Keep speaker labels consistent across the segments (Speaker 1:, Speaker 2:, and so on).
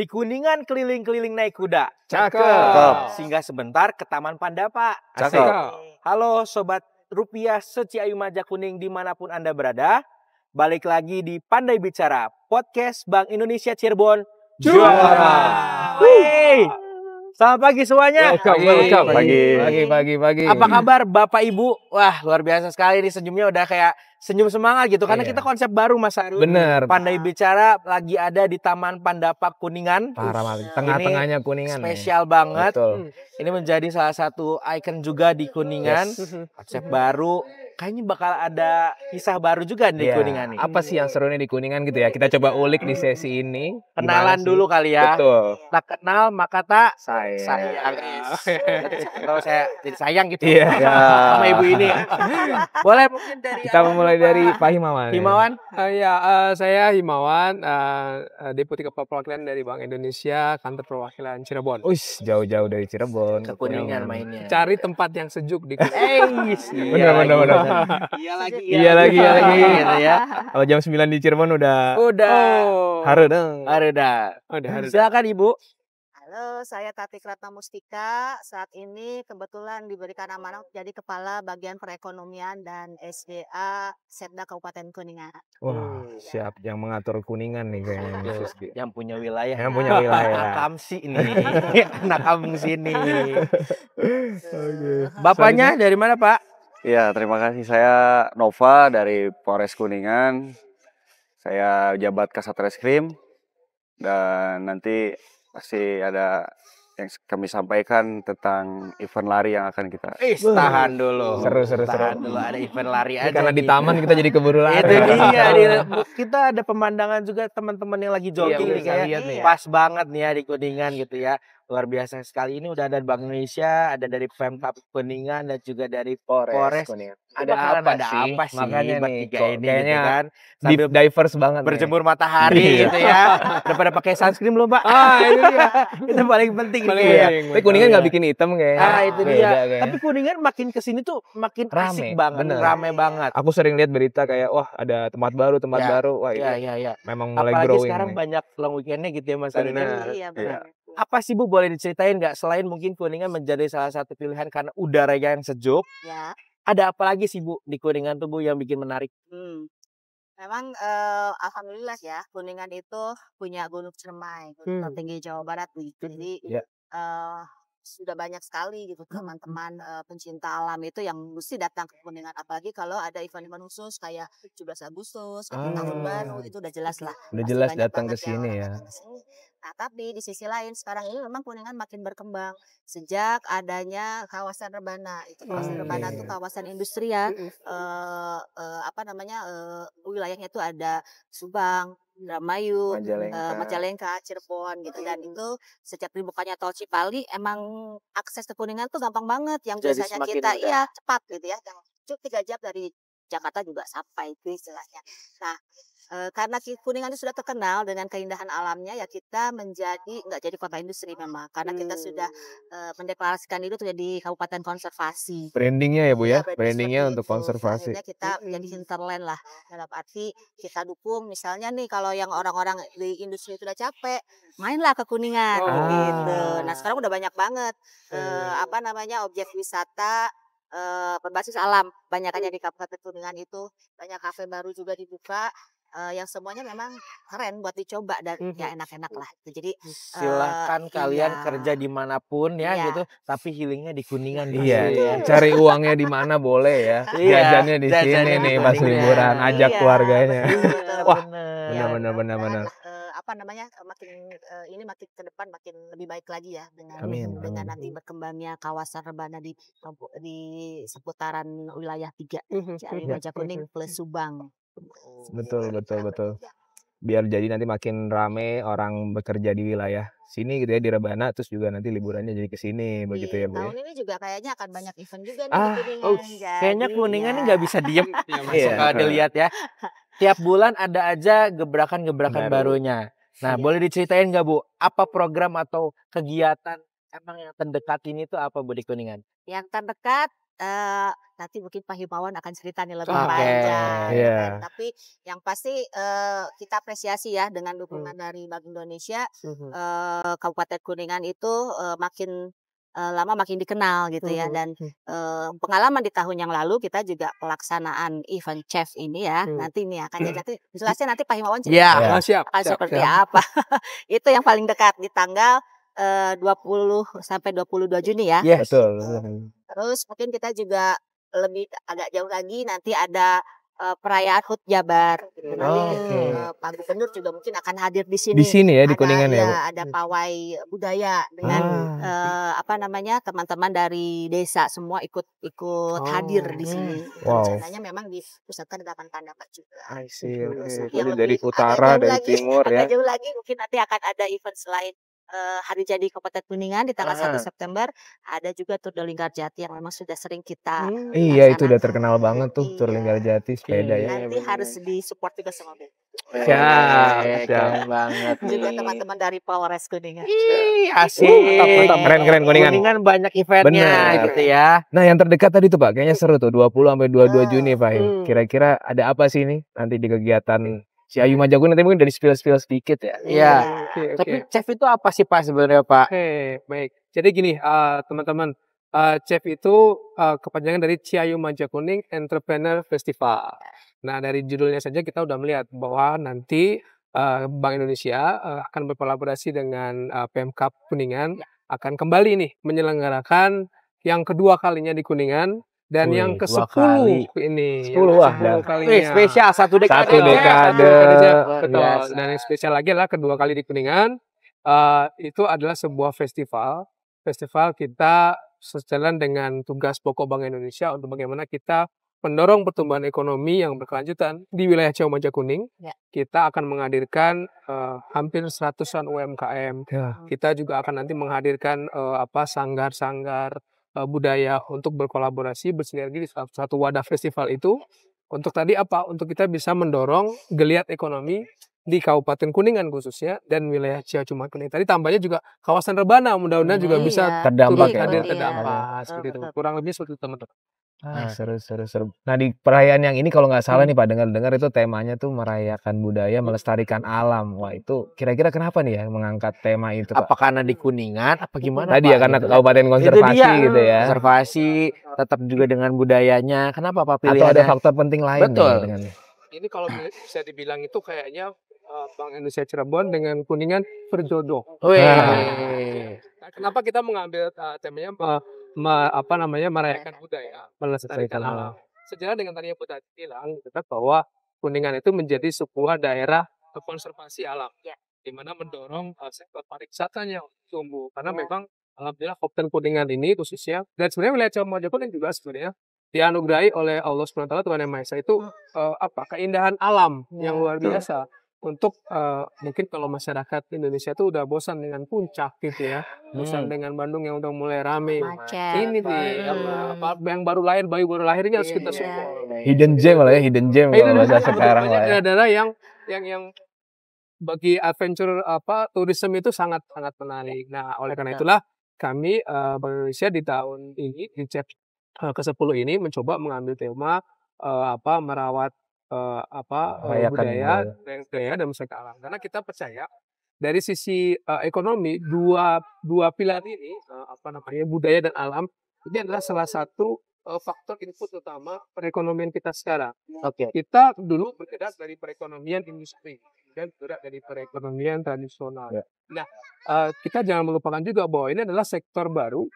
Speaker 1: Di Kuningan keliling-keliling naik kuda.
Speaker 2: Cakep.
Speaker 1: Singgah sebentar ke Taman Pandapa.
Speaker 2: Cakep.
Speaker 1: Halo Sobat Rupiah se-Ciayu Majak Kuning dimanapun Anda berada. Balik lagi di Pandai Bicara, podcast Bank Indonesia Cirebon. Juara. Wey. Selamat pagi semuanya.
Speaker 2: Welcome.
Speaker 3: Pagi.
Speaker 1: Apa kabar Bapak Ibu? Wah, luar biasa sekali nih senyumnya, udah kayak senyum semangat gitu. Karena kita konsep baru Mas Harun.
Speaker 3: Bener.
Speaker 1: Pandai Bicara lagi ada di Taman Pandapa Kuningan.
Speaker 3: Parah banget. Tengah-tengahnya Kuningan.
Speaker 1: Spesial banget.
Speaker 3: Betul.
Speaker 1: Ini menjadi salah satu ikon juga di Kuningan. Konsep baru. Kayaknya bakal ada kisah baru juga di Kuningan nih.
Speaker 3: Apa sih yang serunya di Kuningan gitu ya? Kita coba ulik di sesi ini.
Speaker 1: Kenalan dulu kali ya.
Speaker 3: Betul.
Speaker 1: Tak kenal maka tak
Speaker 3: Sayang.
Speaker 1: Kalau saya jadi sayang gitu
Speaker 3: Iya.
Speaker 1: sama ibu ini. Boleh mungkin dari
Speaker 3: Kita memulai dari Pak Himawan.
Speaker 1: Himawan.
Speaker 2: Saya Himawan, Deputi Kepala Perwakilan dari Bank Indonesia, Kantor Perwakilan Cirebon.
Speaker 3: Uish, jauh-jauh dari Cirebon
Speaker 1: Ke Kuningan mainnya.
Speaker 2: Cari tempat yang sejuk di
Speaker 3: Bener. Iya lagi.
Speaker 1: Gitu ya.
Speaker 3: Kalau jam 9 di Cirebon udah haru dong.
Speaker 1: Udah.
Speaker 2: Udah.
Speaker 1: Silakan Ibu.
Speaker 4: Halo, saya Tati Ratna Mustika. Saat ini kebetulan diberikan amanah jadi Kepala Bagian Perekonomian dan SDA Setda Kabupaten Kuningan.
Speaker 3: Wah, siap yang mengatur Kuningan nih kayaknya.
Speaker 1: Yang punya wilayah.
Speaker 3: Yang punya wilayah.
Speaker 1: Anak Kamsi ini. Anak kampung sini. Bapaknya dari mana, Pak?
Speaker 5: Ya, terima kasih. Saya Nova dari Polres Kuningan. Saya jabat Kasat Reskrim. Dan nanti pasti ada yang kami sampaikan tentang event lari yang akan kita.
Speaker 1: Tahan dulu.
Speaker 3: Seru.
Speaker 1: Tahan dulu, ada event lari aja.
Speaker 3: Karena di
Speaker 1: nih.
Speaker 3: taman kita jadi keburu lari.
Speaker 1: Itu dia. Kita ada pemandangan juga teman-teman yang lagi jogging nih kayak pas banget nih ya di Kuningan gitu ya. Luar biasa sekali. Ini udah ada Bank Indonesia, ada dari Pemkab Kuningan dan juga dari Polres
Speaker 3: Kuningan.
Speaker 1: Ada apa sih
Speaker 3: Makanya nih
Speaker 1: bertiga ini
Speaker 3: kayaknya
Speaker 1: gitu kan.
Speaker 3: Deep diverse banget nih.
Speaker 1: Berjemur matahari gitu ya. Udah pada pakai sunscreen belum, Pak?
Speaker 3: Itu dia.
Speaker 1: Itu paling penting
Speaker 2: Paling
Speaker 1: gitu ya.
Speaker 2: penting.
Speaker 3: Tapi Kuningan nggak bikin hitam kayaknya.
Speaker 1: Itu dia.
Speaker 3: Kayaknya.
Speaker 1: Tapi Kuningan makin kesini tuh makin asik
Speaker 3: Rame,
Speaker 1: banget,
Speaker 3: bener.
Speaker 1: rame banget.
Speaker 3: Aku sering lihat berita kayak wah ada tempat baru. Wah ini
Speaker 1: Iya.
Speaker 3: memang mulai
Speaker 1: Apalagi
Speaker 3: growing
Speaker 1: sekarang
Speaker 3: nih.
Speaker 1: banyak long weekendnya gitu ya Mas Arun.
Speaker 4: Iya, benar.
Speaker 1: Apa sih Bu boleh diceritain nggak selain mungkin Kuningan menjadi salah satu pilihan karena udaranya yang sejuk?
Speaker 4: Ya.
Speaker 1: Ada apa lagi sih Bu di Kuningan tuh Bu yang bikin menarik?
Speaker 4: Memang alhamdulillah ya, Kuningan itu punya Gunung Ciremai, gunung tertinggi Jawa Barat gitu. Jadi
Speaker 3: Ya.
Speaker 4: sudah banyak sekali gitu teman-teman pencinta alam itu yang mesti datang ke Kuningan, apalagi kalau ada event-event khusus kayak 17 Agustus atau Tahun Baru, itu udah jelas lah.
Speaker 3: Udah
Speaker 4: Pasti
Speaker 3: jelas
Speaker 4: banyak
Speaker 3: datang ke
Speaker 4: banget
Speaker 3: sini
Speaker 4: orang
Speaker 3: ya.
Speaker 4: datang ke sini. Nah, tapi di sisi lain sekarang ini memang Kuningan makin berkembang sejak adanya kawasan Rebana. Itu kawasan Rebana itu kawasan industri ya. Wilayahnya itu ada Subang, Indramayu, Majalengka, Cirebon gitu, dan itu sejak dibukanya tol Cipali emang akses ke Kuningan tuh gampang banget, yang
Speaker 1: Jadi
Speaker 4: biasanya
Speaker 1: semakin
Speaker 4: kita
Speaker 1: mudah.
Speaker 4: cepat gitu ya, yang cuma 3 jam dari Jakarta juga sampai itu istilahnya. Nah, karena Kuningan itu sudah terkenal dengan keindahan alamnya, ya kita nggak jadi kota industri memang, karena kita sudah mendeklarasikan itu jadi kabupaten konservasi.
Speaker 3: Brandingnya ya Bu ya,
Speaker 4: Branding
Speaker 3: brandingnya
Speaker 4: seperti
Speaker 3: untuk
Speaker 4: itu.
Speaker 3: konservasi.
Speaker 4: Akhirnya kita menjadi hinterland lah, dalam arti kita dukung misalnya nih kalau yang orang-orang di industri itu udah capek, mainlah ke Kuningan gitu. Nah sekarang udah banyak banget objek wisata berbasis alam, banyakannya di Kabupaten Kuningan itu, banyak kafe baru juga dibuka. Yang semuanya memang keren buat dicoba dan ya enak-enak lah. Jadi
Speaker 1: Silahkan kalian
Speaker 4: iya.
Speaker 1: kerja dimanapun ya
Speaker 4: Iya.
Speaker 1: gitu, tapi healingnya di Kuningan
Speaker 3: Iya,
Speaker 1: gitu ya.
Speaker 3: cari uangnya di mana boleh ya.
Speaker 1: Iya,
Speaker 3: Jajannya di
Speaker 1: jajannya
Speaker 3: sini
Speaker 1: di
Speaker 3: nih pas
Speaker 1: Kuningan.
Speaker 3: liburan, ajak
Speaker 4: Iya,
Speaker 3: keluarganya. Wah,
Speaker 4: Ya,
Speaker 3: benar.
Speaker 4: ini makin ke depan makin lebih baik lagi ya dengan
Speaker 3: Amin.
Speaker 4: nanti berkembangnya kawasan Rebana di seputaran wilayah 3 Ciawi Majak Kuning plus Subang.
Speaker 3: Betul. Biar jadi nanti makin rame orang bekerja di wilayah sini gitu ya, di Rebana, terus juga nanti liburannya jadi ke sini begitu ya Bu ya.
Speaker 4: Tahun ini juga kayaknya akan banyak event juga nih di Kuningan.
Speaker 1: Kayaknya
Speaker 4: Jadi,
Speaker 1: Kuningan
Speaker 4: ya.
Speaker 1: ini nggak bisa diem kalau dilihat ya. Tiap bulan ada aja gebrakan-gebrakan barunya. Nah, boleh diceritain nggak Bu, apa program atau kegiatan emang yang terdekat ini tuh apa Bu di Kuningan?
Speaker 4: Yang terdekat nanti mungkin Pak Himawan akan cerita nih lebih
Speaker 1: Oke,
Speaker 4: panjang.
Speaker 3: iya.
Speaker 4: Kan. Tapi yang pasti kita apresiasi ya dengan dukungan dari Bank Indonesia, Kabupaten Kuningan itu makin lama makin dikenal gitu ya. Dan pengalaman di tahun yang lalu kita juga pelaksanaan event chef ini ya. Nanti ini akan jadi jelasnya nanti Pak Himawan cerita
Speaker 1: Iya.
Speaker 2: Siap.
Speaker 4: akan seperti apa. Itu yang paling dekat di tanggal 20 sampai 22 Juni ya.
Speaker 1: Yes.
Speaker 3: Betul.
Speaker 4: Terus mungkin kita juga lebih agak jauh lagi nanti ada perayaan HUT Jabar. Gitu. Nanti
Speaker 3: Oke.
Speaker 4: Pak Gubernur juga mungkin akan hadir di sini.
Speaker 3: Di sini ya, di
Speaker 4: Ada,
Speaker 3: Kuningan ya,
Speaker 4: iya,
Speaker 3: Bu?
Speaker 4: ada pawai budaya dengan apa namanya teman-teman dari desa semua ikut hadir di sini.
Speaker 3: Wow.
Speaker 4: Rencananya memang dipusatkan di Taman Pandapat juga.
Speaker 3: I see, oke.
Speaker 4: Terus
Speaker 3: Jadi
Speaker 4: yang
Speaker 3: dari
Speaker 4: lebih
Speaker 3: utara,
Speaker 4: agak jauh
Speaker 3: dari
Speaker 4: lagi,
Speaker 3: timur ya.
Speaker 4: agak jauh lagi mungkin nanti akan ada event selain Hari Jadi Kabupaten Kuningan di tanggal 1 September. Ada juga Tour de Linggarjati yang memang sudah sering kita
Speaker 3: Iya, itu udah
Speaker 4: laksanakan.
Speaker 3: terkenal banget tuh, Tour
Speaker 4: Iya.
Speaker 3: Linggarjati sepeda ya.
Speaker 4: Nanti harus disupport juga sama BEM.
Speaker 1: Siap, keren banget.
Speaker 4: Juga teman-teman dari Polres Kuningan.
Speaker 1: Ih, asik.
Speaker 3: Mantap, keren Kuningan.
Speaker 1: Kuningan banyak eventnya
Speaker 3: Bener.
Speaker 1: gitu ya.
Speaker 3: Nah, yang terdekat tadi tuh Pak, kayaknya seru tuh 20 sampai 22 Juni Pak. Kira-kira ada apa sih ini nanti di kegiatan si Ayu Majagun, nanti mungkin dari spill sedikit ya.
Speaker 1: Iya.
Speaker 2: Oke.
Speaker 1: Tapi chef itu apa sih Pak sebenarnya Pak?
Speaker 2: Oke, baik. Jadi gini, teman-teman, chef itu kepanjangan dari Ciayu Majakuning Entrepreneur Festival. Nah, dari judulnya saja kita udah melihat bahwa nanti Bank Indonesia akan berkolaborasi dengan Pemkab Kuningan akan kembali nih menyelenggarakan yang kedua kalinya di Kuningan dan
Speaker 3: Wih,
Speaker 2: yang
Speaker 1: dua
Speaker 2: ke-10
Speaker 1: kali.
Speaker 2: ini.
Speaker 3: 10 wah, dah.
Speaker 1: Spesial satu dekade.
Speaker 3: Satu dekade.
Speaker 2: Betul.
Speaker 1: Biasa.
Speaker 2: Dan yang spesial lagi adalah kedua kali di Kuningan. Itu adalah sebuah festival kita sejalan dengan tugas pokok Bank Indonesia untuk bagaimana kita mendorong pertumbuhan ekonomi yang berkelanjutan di wilayah Ciayu Majakuning.
Speaker 4: Ya.
Speaker 2: Kita akan menghadirkan hampir 100-an UMKM.
Speaker 3: Ya.
Speaker 2: Kita juga akan nanti menghadirkan sanggar-sanggar budaya untuk berkolaborasi bersinergi di satu wadah festival itu. Untuk tadi apa? Untuk kita bisa mendorong geliat ekonomi di Kabupaten Kuningan khususnya dan wilayah Ciayu Majakuning. Tadi tambahnya juga kawasan Rebana, mudah-mudahan juga
Speaker 4: Iya.
Speaker 2: bisa
Speaker 3: Terdampak
Speaker 2: turut
Speaker 3: ya,
Speaker 2: hadir
Speaker 3: Pak?
Speaker 2: terdampak
Speaker 4: Iya.
Speaker 2: seperti itu.
Speaker 4: Betul.
Speaker 2: Kurang lebih seperti itu teman-teman.
Speaker 3: Seru. Nah, di perayaan yang ini kalau nggak salah nih Pak, dengar itu temanya tuh merayakan budaya, melestarikan alam. Wah, itu kira-kira kenapa nih ya mengangkat tema itu Pak?
Speaker 1: Apa karena di Kuningan? Apa gimana
Speaker 3: Tadi
Speaker 1: Pak?
Speaker 3: ya karena
Speaker 1: Gitu.
Speaker 3: kabupaten
Speaker 1: Itu
Speaker 3: konservasi
Speaker 1: dia,
Speaker 3: gitu ya.
Speaker 1: konservasi tetap juga dengan budayanya. Kenapa Pak
Speaker 3: Atau
Speaker 1: pilihannya?
Speaker 3: ada faktor penting lain
Speaker 1: Betul.
Speaker 3: nih dengan
Speaker 2: Ini kalau bisa dibilang itu kayaknya Bank Indonesia Cirebon dengan Kuningan berjodoh.
Speaker 1: Wih.
Speaker 2: Nah, kenapa kita mengambil temanya merayakan budaya, melestarikan alam? Sejalan dengan tadi yang Bu tadi bilang, gitu kan, bahwa Kuningan itu menjadi sebuah daerah konservasi alam,
Speaker 4: Ya.
Speaker 2: di mana mendorong sektor pariwisatanya untuk tumbuh. Karena memang alhamdulillah Kabupaten Kuningan ini khususnya, dan sebenarnya wilayah Ciayu Majakuning juga sebenarnya dianugerahi oleh Allah SWT Tuhan Yang Maha Esa itu keindahan alam yang luar biasa. Untuk mungkin kalau masyarakat Indonesia itu udah bosan dengan puncak gitu ya, bosan dengan Bandung yang udah mulai rame.
Speaker 4: Macet.
Speaker 2: Ini nih yang baru lahir, bayi baru lahirnya harus kita support.
Speaker 3: hidden gem lah ya, hidden gem kalau bahasa sekarang lah ya.
Speaker 2: Daerah yang bagi adventure tourism itu sangat menarik. Nah, oleh karena itulah kami Bank Indonesia di tahun ini di CEP ke-10 ini mencoba mengambil tema merawat budaya dan melestarikan alam. Karena kita percaya dari sisi ekonomi dua pilar ini budaya dan alam ini adalah salah satu faktor input utama perekonomian kita sekarang.
Speaker 1: Oke.
Speaker 2: Kita dulu bergerak dari perekonomian industri dan bergerak dari perekonomian tradisional.
Speaker 3: Ya.
Speaker 2: Nah, kita jangan melupakan juga bahwa ini adalah sektor baru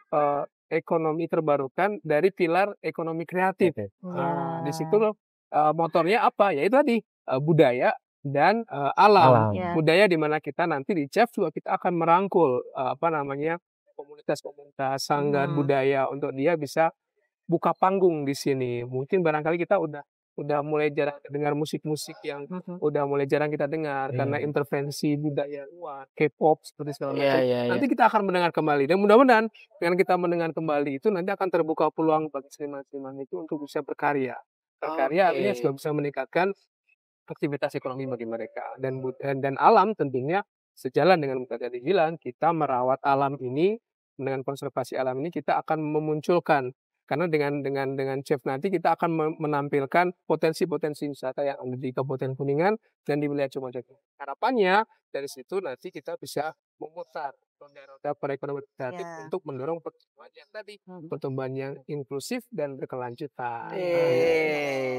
Speaker 2: ekonomi terbarukan dari pilar ekonomi kreatif. Nah, di situ motornya apa? Yaitu tadi budaya dan alam.
Speaker 4: Ya.
Speaker 2: Budaya di mana kita nanti di CEF juga kita akan merangkul komunitas-komunitas sanggar budaya untuk dia bisa buka panggung di sini. Mungkin barangkali kita udah mulai jarang dengar musik-musik yang udah mulai jarang kita dengar karena intervensi budaya luar, K-pop seperti segala macam. Nanti kita akan mendengar kembali dan mudah-mudahan dengan kita mendengar kembali itu nanti akan terbuka peluang bagi seniman-seniman itu untuk bisa berkarya. Berkarya artinya juga bisa meningkatkan aktivitas ekonomi bagi mereka dan alam tentunya sejalan dengan yang tadi bilang, kita merawat alam ini dengan konservasi alam ini kita akan memunculkan Karena dengan chef nanti kita akan menampilkan potensi-potensi wisata yang ada di Kabupaten Kuningan dan di wilayah Lumajang. Harapannya dari situ nanti kita bisa memutar roda-roda perekonomian kreatif
Speaker 4: Ya.
Speaker 2: untuk mendorong pertumbuhan yang tadi, pertumbuhan yang inklusif dan berkelanjutan.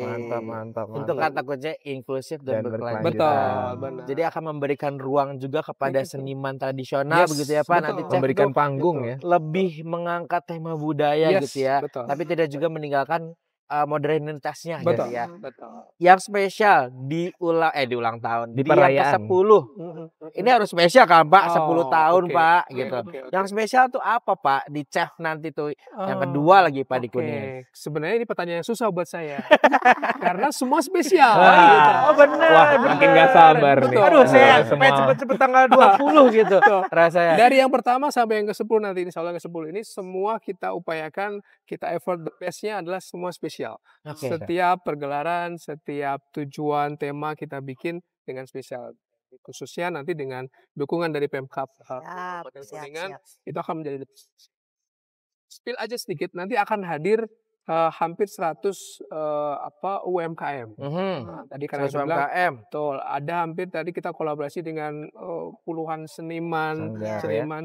Speaker 3: Mantap, mantap,
Speaker 1: Untuk
Speaker 3: mantap.
Speaker 1: kata kuncinya inklusif dan
Speaker 3: Dan
Speaker 1: berkelanjutan.
Speaker 2: Betul, benar.
Speaker 1: Jadi akan memberikan ruang juga kepada
Speaker 2: Begitu.
Speaker 1: seniman tradisional
Speaker 2: Yes,
Speaker 1: begitu ya Pak.
Speaker 2: betul.
Speaker 1: Nanti chef
Speaker 3: Memberikan
Speaker 1: itu
Speaker 3: panggung
Speaker 2: Betul.
Speaker 3: ya.
Speaker 1: lebih mengangkat tema budaya
Speaker 2: Yes,
Speaker 1: gitu ya.
Speaker 2: betul.
Speaker 1: Tapi tidak juga meninggalkan modernitasnya gitu
Speaker 2: Betul,
Speaker 1: ya.
Speaker 2: betul.
Speaker 1: Yang spesial di ulang tahun
Speaker 3: Di
Speaker 1: di yang
Speaker 3: perayaan.
Speaker 1: ke-10. Ini harus spesial kan Pak, 10
Speaker 2: Oh,
Speaker 1: tahun
Speaker 2: oke,
Speaker 1: Pak
Speaker 2: oke,
Speaker 1: gitu.
Speaker 2: oke, oke.
Speaker 1: Yang spesial tuh apa Pak di chef nanti tuh? Yang
Speaker 2: Oh,
Speaker 1: kedua lagi Pak di
Speaker 2: oke.
Speaker 1: Kuningan.
Speaker 2: Sebenarnya ini pertanyaan yang susah buat saya. Karena semua spesial.
Speaker 3: Wah.
Speaker 2: gitu.
Speaker 1: Oh benar.
Speaker 3: Wah, makin nggak sabar nih.
Speaker 2: Betul.
Speaker 1: Aduh saya
Speaker 3: Semua.
Speaker 1: pengen cepet-cepet tanggal 20 gitu rasanya.
Speaker 2: Dari yang pertama sampai yang ke-10 nanti, insya Allah yang ke-10 ini semua kita upayakan, kita effort the best-nya adalah semua spesial.
Speaker 1: Oke.
Speaker 2: Setiap pergelaran, setiap tujuan, tema kita bikin dengan spesial. Khususnya nanti dengan dukungan dari Pemkab Kabupaten Kuningan, itu akan menjadi lebih spesial. Spill aja sedikit, nanti akan hadir hampir 100 UMKM. Nah, tadi karena
Speaker 1: 100
Speaker 2: saya bilang,
Speaker 1: UMKM.
Speaker 2: betul, ada hampir tadi kita kolaborasi dengan puluhan seniman,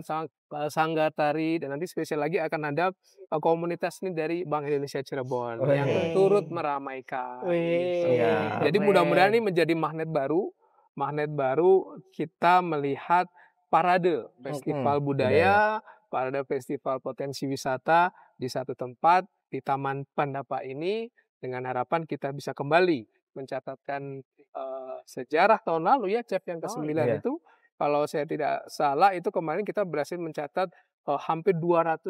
Speaker 3: Sanggar,
Speaker 2: sanggar tari, dan nanti spesial lagi akan ada komunitas ini dari Bank Indonesia Cirebon yang turut meramaikan. gitu.
Speaker 3: Iya.
Speaker 2: Jadi mudah-mudahan ini menjadi magnet baru kita melihat parade festival budaya, parade festival potensi wisata di satu tempat di Taman Pandapa ini, dengan harapan kita bisa kembali mencatatkan sejarah tahun lalu ya, Chef yang ke-9
Speaker 3: iya.
Speaker 2: itu, kalau saya tidak salah itu kemarin kita berhasil mencatat hampir 200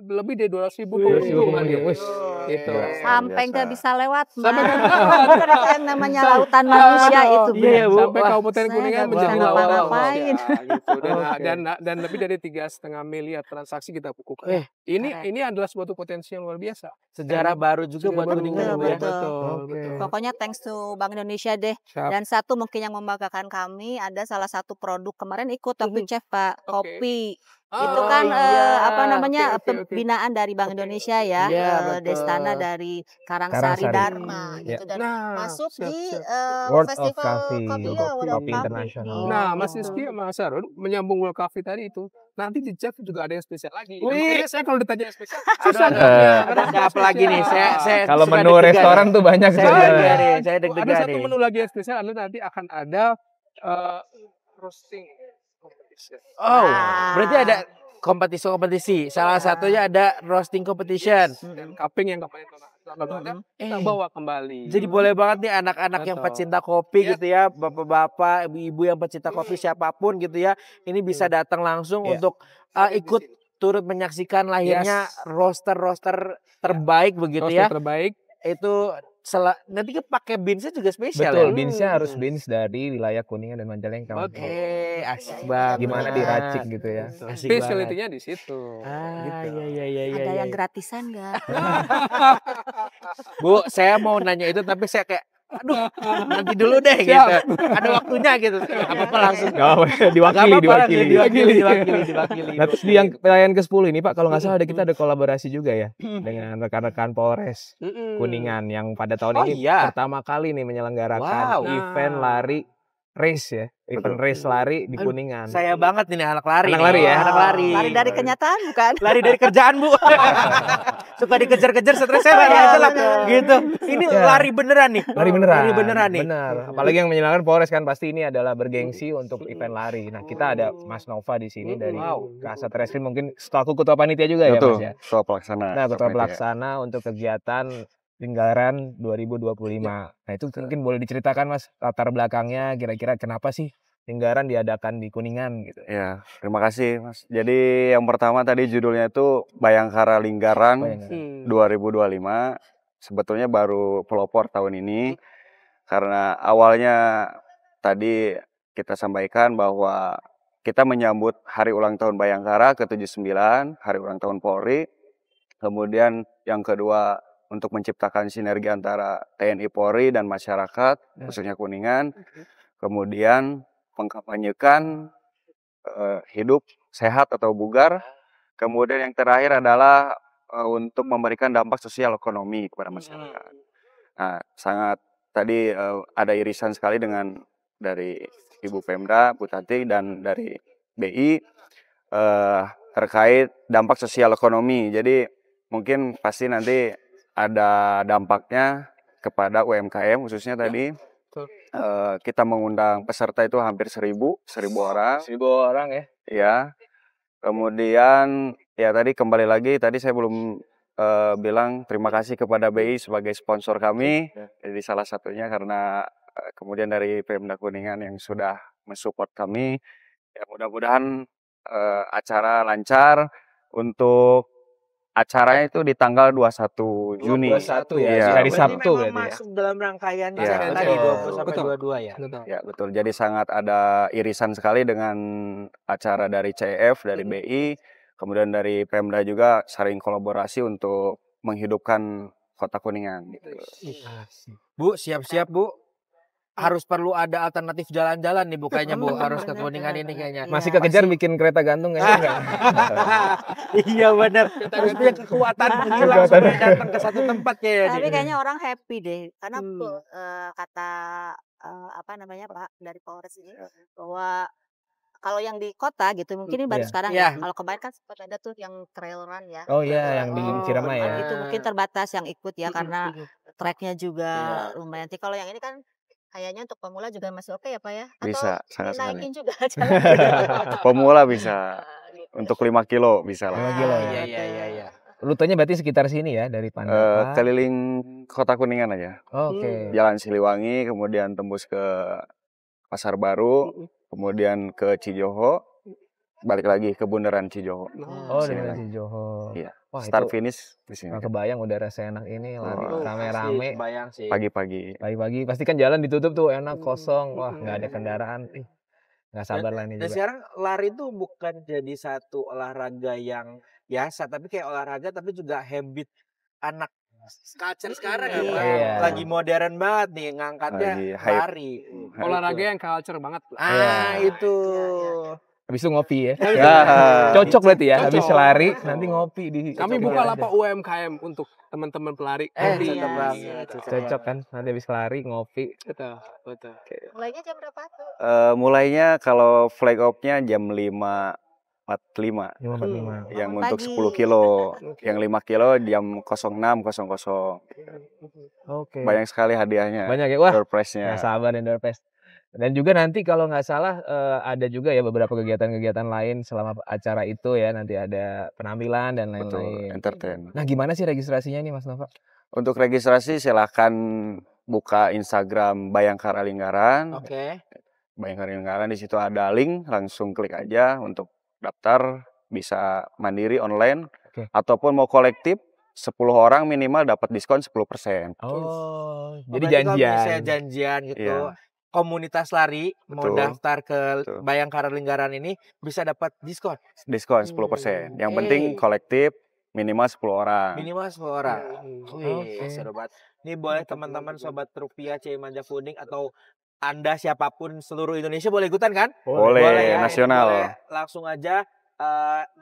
Speaker 2: lebih dari 200.000 pengunjung hadir.
Speaker 3: Wis.
Speaker 2: Gitu.
Speaker 4: Sampai nggak
Speaker 5: Biasa.
Speaker 4: bisa lewat,
Speaker 2: Sampai
Speaker 4: Mas.
Speaker 2: nggak bisa
Speaker 4: Itu ada yang namanya lautan manusia itu,
Speaker 1: Iya,
Speaker 4: Bro.
Speaker 1: Bu.
Speaker 2: Sampai
Speaker 1: Wah,
Speaker 2: Kabupaten
Speaker 4: saya
Speaker 2: Kuningan
Speaker 4: nggak
Speaker 2: menjadi
Speaker 4: bisa
Speaker 2: lautan
Speaker 4: ngapa-ngapain.
Speaker 2: manusia, gitu.
Speaker 1: Oke.
Speaker 2: Dan lebih dari 3,5 miliar transaksi kita bukukan.
Speaker 1: Eh,
Speaker 2: Ini
Speaker 4: keren.
Speaker 2: adalah suatu potensi yang luar biasa.
Speaker 1: sejarah baru juga buat
Speaker 2: Betul,
Speaker 1: Kuningan Bu ya.
Speaker 2: betul,
Speaker 3: Oke.
Speaker 2: betul.
Speaker 4: Pokoknya thanks to Bank Indonesia deh.
Speaker 2: Siap.
Speaker 4: Dan satu mungkin yang membanggakan kami, ada salah satu produk kemarin ikut waktu Chef Pak,
Speaker 2: Oke.
Speaker 4: kopi.
Speaker 2: Oh,
Speaker 4: Itu kan
Speaker 1: iya.
Speaker 4: apa namanya
Speaker 2: Oke, oke, oke.
Speaker 4: pembinaan dari Bank Indonesia ya,
Speaker 1: Iya, betul.
Speaker 4: Destana dari Karangsari
Speaker 3: Karangsari.
Speaker 4: Dharma
Speaker 3: Iya.
Speaker 4: gitu, dan
Speaker 2: Nah,
Speaker 4: masuk
Speaker 2: siap,
Speaker 4: di
Speaker 2: siap.
Speaker 3: World of
Speaker 4: festival
Speaker 3: Coffee.
Speaker 4: kopi ya,
Speaker 2: Kopi.
Speaker 4: World of
Speaker 3: Kopi
Speaker 4: Coffee.
Speaker 3: internasional.
Speaker 2: Nah,
Speaker 4: Oh,
Speaker 2: Mas
Speaker 4: gitu.
Speaker 2: Rizky sama Mas Harun menyambung World Coffee tadi itu. Nanti di Chef juga ada yang spesial lagi.
Speaker 1: Wih.
Speaker 2: Makanya saya kalau ditanya yang spesial,
Speaker 1: Aduh, ada apa lagi nih? Saya
Speaker 3: Kalau
Speaker 1: suka
Speaker 3: menu
Speaker 1: deg-degan
Speaker 3: restoran
Speaker 1: nih.
Speaker 3: tuh banyak
Speaker 1: Saya
Speaker 3: sebenarnya.
Speaker 1: deg-degan nih, saya
Speaker 2: ada
Speaker 1: deg-degan
Speaker 2: satu
Speaker 1: nih.
Speaker 2: menu lagi yang spesial, adalah nanti akan ada roasting competition.
Speaker 1: Oh,
Speaker 4: Nah.
Speaker 1: berarti ada kompetisi. Salah satunya ada roasting competition.
Speaker 2: Dan cupping yang kemarin ada, kita bawa kembali.
Speaker 1: Jadi boleh banget nih anak-anak yang
Speaker 2: Betul.
Speaker 1: pecinta kopi
Speaker 2: Yes.
Speaker 1: gitu ya, bapak-bapak, ibu-ibu yang pecinta kopi siapapun gitu ya, ini bisa datang langsung
Speaker 3: Iya.
Speaker 1: untuk
Speaker 2: Ada di
Speaker 1: ikut
Speaker 2: sini.
Speaker 1: turut menyaksikan lahirnya
Speaker 2: Yes.
Speaker 1: roaster-roaster terbaik begitu
Speaker 2: Roaster
Speaker 1: ya.
Speaker 2: terbaik.
Speaker 1: Itu nanti kan pakai beansnya juga spesial
Speaker 3: Betul,
Speaker 1: ya.
Speaker 3: beansnya harus beans dari wilayah Kuningan dan Majalengka.
Speaker 2: Betul.
Speaker 1: Asik banget.
Speaker 3: Gimana diracik gitu ya.
Speaker 1: Asik
Speaker 2: Specialty-nya di situ.
Speaker 1: Iya.
Speaker 4: Ada yang gratisan nggak?
Speaker 1: Bu, saya mau nanya itu tapi saya kayak aduh, nanti dulu deh
Speaker 2: Siap.
Speaker 1: gitu. Ada waktunya gitu. Apa langsung
Speaker 3: Gak apa,
Speaker 1: diwakili.
Speaker 3: Nah, terus di yang pelayan ke-10 ini Pak, kalau nggak salah kita ada kolaborasi juga ya dengan rekan-rekan Polres Kuningan yang pada tahun
Speaker 1: Oh,
Speaker 3: ini
Speaker 1: iya.
Speaker 3: pertama kali nih menyelenggarakan
Speaker 1: Wow.
Speaker 3: event lari race ya, event race lari di
Speaker 1: Aduh,
Speaker 3: Kuningan.
Speaker 1: Saya banget ini anak lari.
Speaker 3: Anak
Speaker 1: nih.
Speaker 3: lari ya?
Speaker 1: Anak lari.
Speaker 4: Lari dari kenyataan bukan?
Speaker 1: Lari dari kerjaan, Bu. Suka dikejar-kejar stres saya lari aja lah gitu. Ini
Speaker 3: Ya.
Speaker 1: lari beneran nih.
Speaker 3: Lari beneran.
Speaker 1: Lari beneran nih.
Speaker 3: Benar. Apalagi yang menyelenggarakan Polres kan pasti ini adalah bergengsi untuk event lari. Nah, kita ada Mas Nova di sini dari Kasat Reskrim, mungkin setahu ketua panitia juga ya
Speaker 5: Betul,
Speaker 3: Mas ya.
Speaker 5: ketua pelaksana.
Speaker 3: Nah, ketua
Speaker 5: Panitia.
Speaker 3: pelaksana untuk kegiatan Linggaran 2025. Nah, itu mungkin boleh diceritakan Mas latar belakangnya, kira-kira kenapa sih Linggaran diadakan di Kuningan gitu.
Speaker 5: Ya, terima kasih Mas. Jadi yang pertama tadi judulnya itu Bayangkara Linggaran
Speaker 3: Bayangkara.
Speaker 5: 2025. Sebetulnya baru pelopor tahun ini. Karena awalnya tadi kita sampaikan bahwa kita menyambut hari ulang tahun Bayangkara ke-79, hari ulang tahun Polri. Kemudian yang kedua untuk menciptakan sinergi antara TNI Polri dan masyarakat, khususnya Kuningan. Kemudian mengkampanyekan hidup sehat atau bugar. Kemudian yang terakhir adalah untuk memberikan dampak sosial ekonomi kepada masyarakat. Nah, sangat tadi ada irisan sekali dengan dari Ibu Pemda, Bu Tati, dan dari BI terkait dampak sosial ekonomi. Jadi mungkin pasti nanti ada dampaknya kepada UMKM khususnya tadi. Kita mengundang peserta itu hampir 1.000 orang.
Speaker 3: 1.000 orang ya.
Speaker 5: Ya. Kemudian ya tadi kembali lagi tadi saya belum bilang terima kasih kepada BI sebagai sponsor kami. Jadi salah satunya karena kemudian dari Pemda Kuningan yang sudah mensupport kami. Ya mudah-mudahan acara lancar. Untuk acaranya itu di tanggal 21 Juni.
Speaker 3: 21 ya.
Speaker 5: Iya.
Speaker 3: Hari
Speaker 1: Berarti
Speaker 3: Sabtu
Speaker 1: memang
Speaker 3: berarti ya.
Speaker 1: masuk dalam rangkaian
Speaker 5: Iya,
Speaker 1: acara tadi
Speaker 2: betul.
Speaker 1: 20 sampai
Speaker 2: Betul.
Speaker 1: 22 ya.
Speaker 2: Betul.
Speaker 5: Ya betul, jadi sangat ada irisan sekali dengan acara dari CF, dari BI, kemudian dari Pemda juga saling kolaborasi untuk menghidupkan Kota Kuningan. Gitu.
Speaker 1: Bu, siap-siap Bu. Harus perlu ada alternatif jalan-jalan nih Bu kayaknya Bu. Harus ke Kuningan ini kayaknya.
Speaker 3: Masih kekejar bikin kereta gantung kayaknya enggak?
Speaker 1: Iya benar. Harus punya kekuatan hilang sampai datang ke satu tempat kayaknya.
Speaker 4: Tapi
Speaker 1: nih.
Speaker 4: kayaknya orang happy deh, karena kata apa namanya Pak dari Polres ini bahwa kalau yang di kota gitu mungkin ini baru
Speaker 3: Iya.
Speaker 4: sekarang
Speaker 1: Iya.
Speaker 4: ya. Kalau kemarin kan sempat ada tuh yang trail run ya.
Speaker 3: Oh iya, yang di Ciremai ya.
Speaker 4: Itu mungkin terbatas yang ikut ya karena tracknya juga
Speaker 5: Iya.
Speaker 4: lumayan. Tapi kalau yang ini kan kayaknya untuk pemula juga masih oke ya Pak ya? Atau
Speaker 5: Bisa, sangat sekali.
Speaker 4: dinaikin juga jalan.
Speaker 5: Pemula bisa, untuk 5 kilo bisa
Speaker 3: 5
Speaker 5: lah.
Speaker 3: kilo
Speaker 1: Iya
Speaker 3: ya.
Speaker 1: iya iya iya.
Speaker 3: Rutenya berarti sekitar sini ya dari Pandawa.
Speaker 5: Keliling Kota Kuningan aja.
Speaker 3: Oke.
Speaker 5: Jalan Siliwangi, kemudian tembus ke Pasar Baru, kemudian ke Cijoho, balik lagi ke Bundaran Cijoho.
Speaker 3: Oh,
Speaker 5: Sini
Speaker 3: dari
Speaker 5: lagi.
Speaker 3: Cijoho.
Speaker 5: Iya.
Speaker 3: Wah,
Speaker 5: Start
Speaker 3: itu
Speaker 5: finish di sini.
Speaker 3: nggak kebayang udara seenak ini lari
Speaker 5: Oh,
Speaker 3: rame-rame.
Speaker 1: Bayang sih.
Speaker 5: Pagi-pagi.
Speaker 3: Pagi-pagi pasti kan jalan ditutup tuh enak kosong. Wah, nggak ada kendaraan. Ih, nggak sabar lah ini
Speaker 1: Dan
Speaker 3: juga.
Speaker 1: sekarang lari itu bukan jadi satu olahraga yang biasa, tapi kayak olahraga tapi juga habit anak culture sekarang ya Pak.
Speaker 3: Iya.
Speaker 1: Lagi modern banget nih ngangkatnya
Speaker 5: Lagi hype.
Speaker 1: lari.
Speaker 2: Olahraga yang culture banget.
Speaker 1: Itu.
Speaker 3: Habis itu ngopi ya.
Speaker 5: Ya.
Speaker 3: Cocok berarti ya. Habis
Speaker 2: Cocok.
Speaker 3: lari nanti ngopi di.
Speaker 2: Kami buka lapak UMKM untuk teman-teman pelari.
Speaker 1: Cocok
Speaker 4: Iya,
Speaker 1: banget.
Speaker 3: Cocok kan. Nanti habis lari ngopi.
Speaker 2: Betul, betul.
Speaker 4: Mulainya jam berapa tuh?
Speaker 5: Mulainya kalau flag off-nya jam 5.45.
Speaker 3: 5.45.
Speaker 5: Yang
Speaker 4: Bangun
Speaker 5: untuk
Speaker 4: pagi.
Speaker 5: 10 kilo. Yang 5 kilo jam 06.00.
Speaker 3: Oke.
Speaker 5: Banyak sekali hadiahnya.
Speaker 3: Banyak ya. Wah,
Speaker 5: Door prize-nya.
Speaker 3: nggak sabar nih door prize. Dan juga nanti kalau nggak salah ada juga ya beberapa kegiatan-kegiatan lain selama acara itu ya. Nanti ada penampilan dan
Speaker 5: Betul,
Speaker 3: lain-lain.
Speaker 5: entertain.
Speaker 3: Nah, gimana sih registrasinya nih Mas Nova?
Speaker 5: Untuk registrasi silahkan buka Instagram Bayangkara Linggaran.
Speaker 1: Oke.
Speaker 5: Bayangkara Linggaran, di situ ada link, langsung klik aja untuk daftar, bisa mandiri online.
Speaker 3: Oke.
Speaker 5: Ataupun mau kolektif 10 orang minimal dapat diskon 10%.
Speaker 3: Oh, jadi
Speaker 1: Berarti kalau misalnya
Speaker 3: janjian.
Speaker 1: janjian gitu.
Speaker 5: Iya.
Speaker 1: Komunitas lari mau
Speaker 5: Betul.
Speaker 1: daftar ke
Speaker 5: Betul.
Speaker 1: Bayangkara Linggaran ini bisa dapat diskon
Speaker 5: Diskon 10%. Yang penting kolektif minimal 10 orang.
Speaker 1: minimal 10 orang.
Speaker 3: Oke.
Speaker 1: Seru banget. Ini boleh teman-teman sobat rupiah Cimaja Kuning atau Anda siapapun seluruh Indonesia boleh ikutan kan?
Speaker 5: Boleh,
Speaker 1: ya. Ini
Speaker 5: nasional.
Speaker 1: boleh. Langsung aja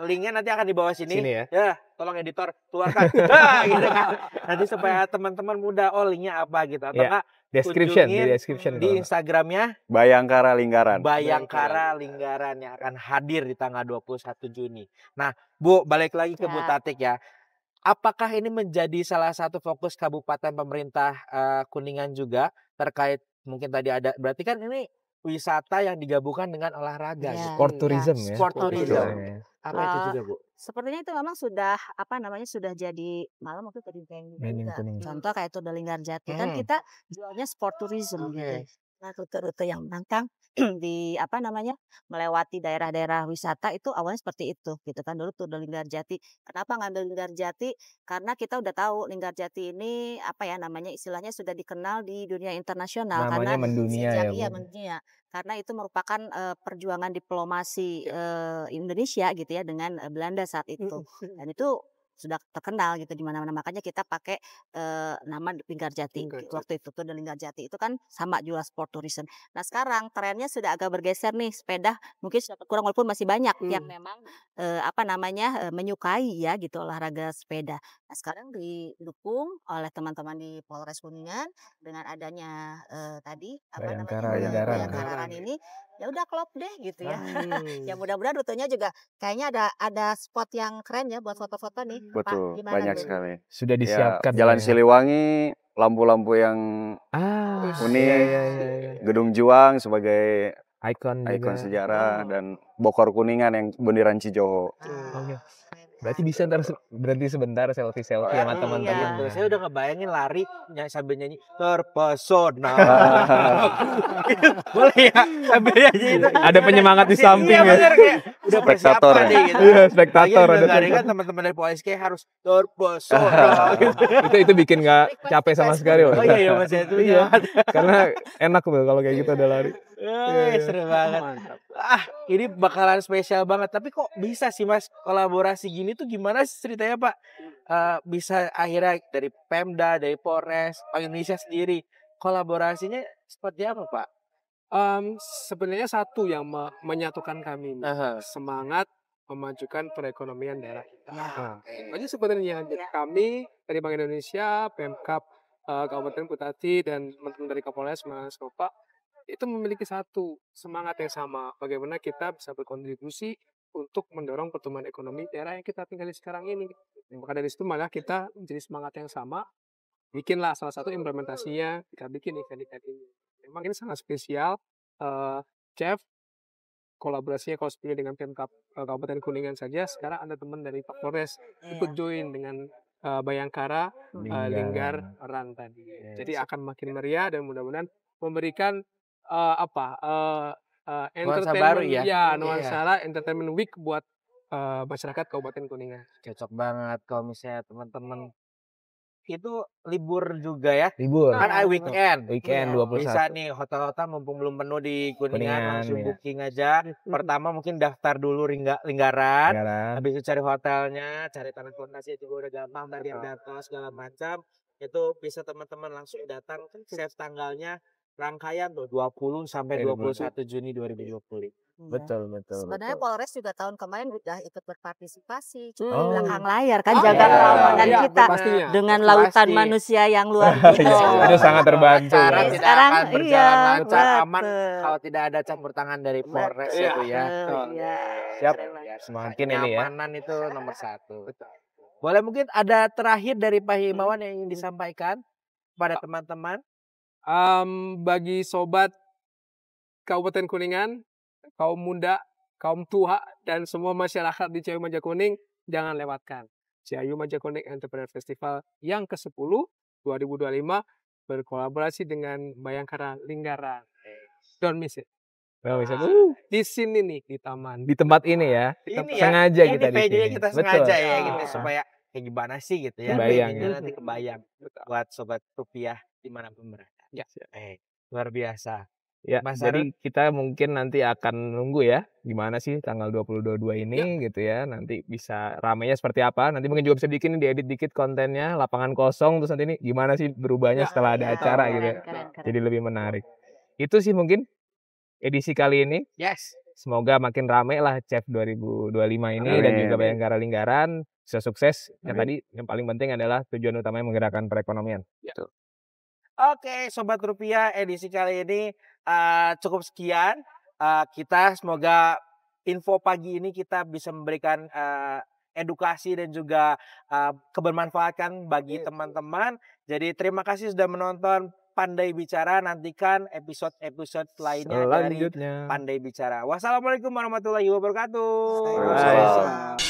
Speaker 1: linknya nanti akan di bawah sini.
Speaker 3: Sini ya.
Speaker 1: Ya, tolong editor keluarkan. Gitu kan. Nanti supaya teman-teman mudah linknya apa gitu atau
Speaker 3: Ya.
Speaker 1: enggak
Speaker 3: Description, di
Speaker 1: kunjungin
Speaker 3: description.
Speaker 1: di
Speaker 3: kalau nggak.
Speaker 1: Instagramnya
Speaker 5: Bayangkara Linggaran.
Speaker 1: Bayangkara Linggaran yang akan hadir di tanggal 21 Juni. Nah, Bu, balik lagi ke Bu
Speaker 4: Ya.
Speaker 1: Tatik ya. Apakah ini menjadi salah satu fokus kabupaten pemerintah Kuningan juga terkait mungkin tadi ada berarti kan ini wisata yang digabungkan dengan olahraga
Speaker 4: Iya.
Speaker 1: gitu.
Speaker 3: Sport tourism ya.
Speaker 1: Sport tourism.
Speaker 3: Istilahnya.
Speaker 1: Apa itu juga, Bu?
Speaker 4: Sepertinya itu memang sudah apa namanya sudah jadi malam waktu tadi
Speaker 3: Branding kuning.
Speaker 4: Contoh kayak itu Linggarjati kan kita jualnya sport tourism gitu. Nah, rute-rute yang menantang di apa namanya melewati daerah-daerah wisata itu awalnya seperti itu gitu kan dulu tuh Linggarjati. Kenapa ngambil Linggarjati? Karena kita udah tahu Linggarjati ini apa ya namanya istilahnya sudah dikenal di dunia internasional
Speaker 3: Namanya
Speaker 4: karena
Speaker 3: mendunia
Speaker 4: sejak
Speaker 3: ya,
Speaker 4: iya
Speaker 3: Bu.
Speaker 4: mendunia. Karena itu merupakan perjuangan diplomasi Indonesia gitu ya dengan Belanda saat itu. Dan itu sudah terkenal gitu di mana-mana. Makanya kita pakai nama Linggarjati.
Speaker 2: Linggarjati.
Speaker 4: Waktu itu tuh Linggarjati itu kan sama jual sport tourism. Nah sekarang trennya sudah agak bergeser nih, sepeda mungkin sudah kurang walaupun masih banyak yang memang menyukai ya gitu olahraga sepeda. Nah sekarang didukung oleh teman-teman di Polres Kuningan dengan adanya tadi
Speaker 3: Bayangkara Linggaran.
Speaker 4: Bayangkara ini, ya udah klop deh gitu ya. Ya mudah-mudahan rutenya juga kayaknya ada spot yang keren ya buat foto-foto nih. Pak,
Speaker 5: Betul,
Speaker 4: gimana
Speaker 5: banyak
Speaker 4: tuh?
Speaker 5: sekali.
Speaker 3: Sudah
Speaker 5: Ya,
Speaker 3: disiapkan.
Speaker 5: Jalan
Speaker 3: ya.
Speaker 5: Siliwangi, lampu-lampu yang unik,
Speaker 3: Iya.
Speaker 5: Gedung Juang sebagai
Speaker 3: Ikon
Speaker 5: ikon
Speaker 3: juga.
Speaker 5: sejarah dan Bokor Kuningan yang bundaran Cijoho.
Speaker 3: Oke. Berarti bisa ntar berhenti sebentar selfie sama teman-teman.
Speaker 1: Gitu. Saya udah ngebayangin lari sambil nyanyi terpesona. Boleh ya sambil nyanyi itu.
Speaker 3: Ada penyemangat di samping
Speaker 1: iya,
Speaker 3: ya.
Speaker 1: bener, kayak udah
Speaker 5: Spektator
Speaker 1: persiapan
Speaker 5: ya?
Speaker 1: nih gitu.
Speaker 3: Iya, spektator
Speaker 1: Lagi
Speaker 3: ada.
Speaker 1: kan teman-teman dari POSK harus terpesona. Gitu.
Speaker 3: Itu bikin nggak capek sama sekali loh.
Speaker 1: Oh iya Mas ya itu.
Speaker 3: Iya. Karena enak loh kalau kayak gitu ada lari.
Speaker 1: Seru banget. Ini bakalan spesial banget. Tapi kok bisa sih Mas kolaborasi gini tuh gimana sih ceritanya Pak? Bisa akhirnya dari Pemda, dari Polres, Bank Indonesia sendiri kolaborasinya seperti apa Pak?
Speaker 2: Sebenarnya satu yang menyatukan kami,
Speaker 1: Aha.
Speaker 2: semangat memajukan perekonomian daerah kita.
Speaker 1: Ya.
Speaker 2: Aja sebenarnya kami dari Bank Indonesia, Pemkab Kabupaten Kutati dan teman-teman dari Kapolres Mas Nova itu memiliki satu semangat yang sama. Bagaimana kita bisa berkontribusi untuk mendorong pertumbuhan ekonomi daerah yang kita tinggali sekarang ini. Maka dari situ malah kita menjadi semangat yang sama. Bikinlah salah satu implementasinya, kita bikin event-event ini. Memang ini sangat spesial. Chef, kolaborasinya kalau sebenarnya dengan Pemkab Kabupaten Kuningan saja, sekarang ada teman dari Pak Polres ikut join dengan Bayangkara Linggaran tadi. Jadi akan makin meriah dan mudah-mudahan memberikan
Speaker 1: Nuansa baru
Speaker 2: entertainment
Speaker 1: ya?
Speaker 2: nuansa entertainment week buat masyarakat Kabupaten Kuningan.
Speaker 1: Cocok banget kalau misalnya teman-teman itu libur juga ya.
Speaker 3: Libur.
Speaker 1: Kan weekend.
Speaker 3: Weekend 21.
Speaker 1: Bisa nih hotel-hotel mumpung belum penuh di Kuningan
Speaker 3: Kuningan,
Speaker 1: langsung
Speaker 3: iya.
Speaker 1: booking aja. Pertama mungkin daftar dulu Linggaran. Habis itu cari hotelnya, cari transportasi juga udah gampang dari data segala macam. Itu bisa teman-teman langsung datang kan save tanggalnya rangkaian tuh 20 sampai 21 Juni 2020.
Speaker 3: Betul.
Speaker 4: Sebenarnya Polres juga tahun kemarin udah ikut berpartisipasi cuma di
Speaker 3: Oh.
Speaker 4: belakang layar kan
Speaker 1: Oh,
Speaker 4: jaga
Speaker 1: iya.
Speaker 4: keamanan
Speaker 2: Iya,
Speaker 4: kita
Speaker 2: pastinya.
Speaker 4: dengan
Speaker 1: Itu
Speaker 4: lautan
Speaker 1: pasti.
Speaker 4: manusia yang luar biasa.
Speaker 3: Itu sangat terbantu.
Speaker 1: Acara
Speaker 3: ya.
Speaker 1: tidak
Speaker 4: Sekarang,
Speaker 1: akan berjalan
Speaker 4: iya,
Speaker 1: lancar aman
Speaker 4: betul.
Speaker 1: kalau tidak ada campur tangan dari Polres
Speaker 2: Iya.
Speaker 1: itu ya.
Speaker 4: Iya.
Speaker 3: Siap.
Speaker 4: Keren banget.
Speaker 3: Semakin ini ya.
Speaker 1: Kenyamanan itu nomor 1. Boleh mungkin ada terakhir dari Pak Himawan yang ingin disampaikan kepada teman-teman?
Speaker 2: Bagi sobat Kabupaten Kuningan, kaum muda, kaum tua, dan semua masyarakat di Ciayu Majakuning, jangan lewatkan Ciayu Majakuning Entrepreneur Festival yang ke-10 2025 berkolaborasi dengan Bayangkara Linggaran. Don't miss it. Di sini nih di taman.
Speaker 3: Di tempat ini ya.
Speaker 1: Ini
Speaker 3: Sengaja
Speaker 1: ini
Speaker 3: kita di
Speaker 1: venue-nya
Speaker 3: sini.
Speaker 1: kita
Speaker 3: Betul.
Speaker 1: sengaja ya
Speaker 2: Ah.
Speaker 1: gitu supaya kayak gimana sih gitu ya.
Speaker 3: Kebayang,
Speaker 1: Venue-nya
Speaker 3: ya.
Speaker 1: nanti kebayang buat sobat rupiah dimanapun berada.
Speaker 2: Ya.
Speaker 1: Luar biasa.
Speaker 3: Ya,
Speaker 1: Mas
Speaker 3: jadi kita mungkin nanti akan nunggu ya gimana sih tanggal 20-22 ini gitu ya. Nanti bisa ramenya seperti apa. Nanti mungkin juga bisa bikin diedit dikit kontennya, lapangan kosong terus nanti ini gimana sih berubahnya setelah ada acara gitu ya.
Speaker 4: Keren.
Speaker 3: Jadi lebih menarik. Itu sih mungkin edisi kali ini.
Speaker 1: Yes.
Speaker 3: Semoga makin rame lah Chef 2025 ini dan
Speaker 5: Amin.
Speaker 3: juga Bayangkara Linggaran bisa sukses. Yang tadi yang paling penting adalah tujuan utamanya menggerakkan perekonomian.
Speaker 1: Oke, sobat rupiah, edisi kali ini cukup sekian. Kita semoga info pagi ini kita bisa memberikan edukasi dan juga kebermanfaatan bagi teman-teman. Jadi terima kasih sudah menonton Pandai Bicara. Nantikan episode-episode lainnya dari
Speaker 3: Selanjutnya.
Speaker 1: Pandai Bicara. Wassalamualaikum warahmatullahi wabarakatuh.
Speaker 5: Waalaikumsalam.